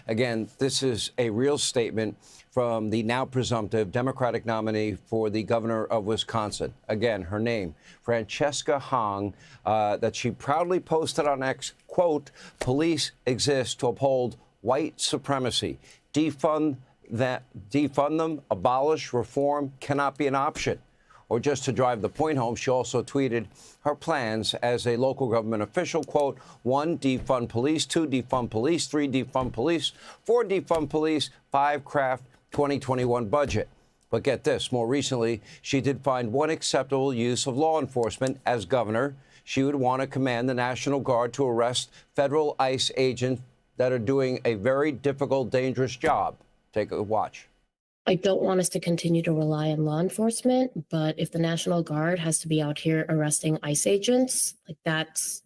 Again, this is a real statement from the now presumptive Democratic nominee for the governor of Wisconsin. Again, her name, Francesca Hong, that she proudly posted on X, quote, "Police exist to uphold white supremacy. Defund them, abolish, reform cannot be an option." Or just to drive the point home, she also tweeted her plans as a local government official, quote, 1, defund police, 2, defund police, 3, defund police, 4, defund police, 5, craft 2021 budget. But get this, more recently, she did find one acceptable use of law enforcement as governor. She would want to command the National Guard to arrest federal ICE agents that are doing a very difficult, dangerous job. Take a watch. I don't want us to continue to rely on law enforcement, but if the National Guard has to be out here arresting ICE agents, like that's,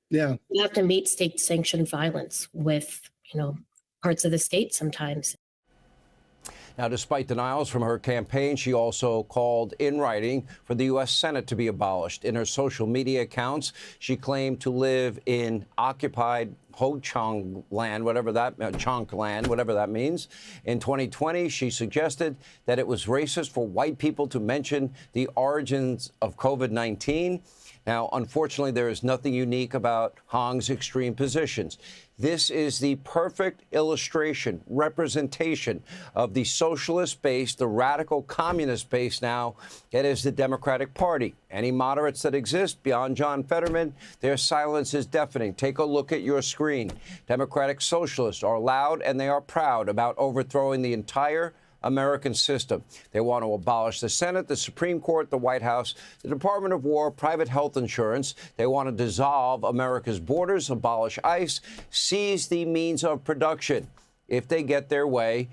yeah, you have to meet state-sanctioned violence with, parts of the state sometimes. Now, despite denials from her campaign, she also called in writing for the U.S. Senate to be abolished. In her social media accounts, she claimed to live in occupied Ho-Chunk land, whatever that means. In 2020, she suggested that it was racist for white people to mention the origins of COVID-19. Now, unfortunately, there is nothing unique about Hong's extreme positions. This is the perfect illustration, representation of the socialist base, the radical communist base now that is the Democratic Party. Any moderates that exist beyond John Fetterman, their silence is deafening. Take a look at your screen. Democratic socialists are loud and they are proud about overthrowing the entire American system. They want to abolish the Senate, the Supreme Court, the White House, the Department of War, private health insurance. They want to dissolve America's borders, abolish ICE, seize the means of production. If they get their way,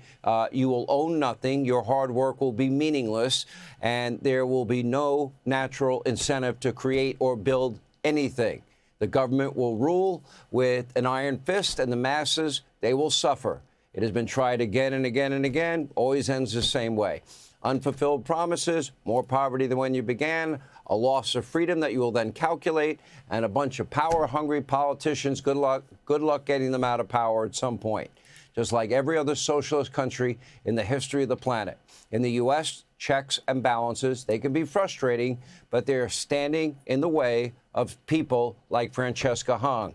you will own nothing, your hard work will be meaningless, and there will be no natural incentive to create or build anything. The government will rule with an iron fist, and the masses, they will suffer. It has been tried again and again and again, always ends the same way. Unfulfilled promises, more poverty than when you began, a loss of freedom that you will then calculate, and a bunch of power-hungry politicians. Good luck getting them out of power at some point. Just like every other socialist country in the history of the planet. In the U.S., checks and balances, they can be frustrating, but they're standing in the way of people like Francesca Hong.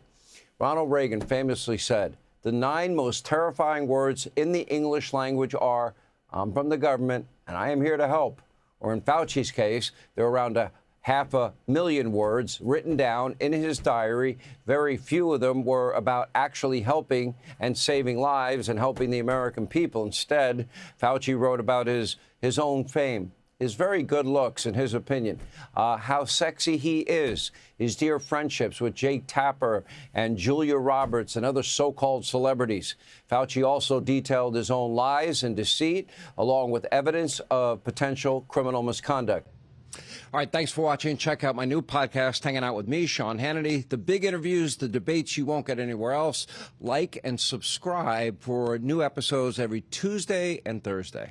Ronald Reagan famously said, "The 9 most terrifying words in the English language are, I'm from the government and I am here to help." Or in Fauci's case, there are around 500,000 words written down in his diary. Very few of them were about actually helping and saving lives and helping the American people. Instead, Fauci wrote about his own fame, his very good looks, in his opinion, how sexy he is, his dear friendships with Jake Tapper and Julia Roberts and other so-called celebrities. Fauci also detailed his own lies and deceit, along with evidence of potential criminal misconduct. All right, thanks for watching. Check out my new podcast, Hanging Out with me, Sean Hannity. The big interviews, the debates you won't get anywhere else. Like and subscribe for new episodes every Tuesday and Thursday.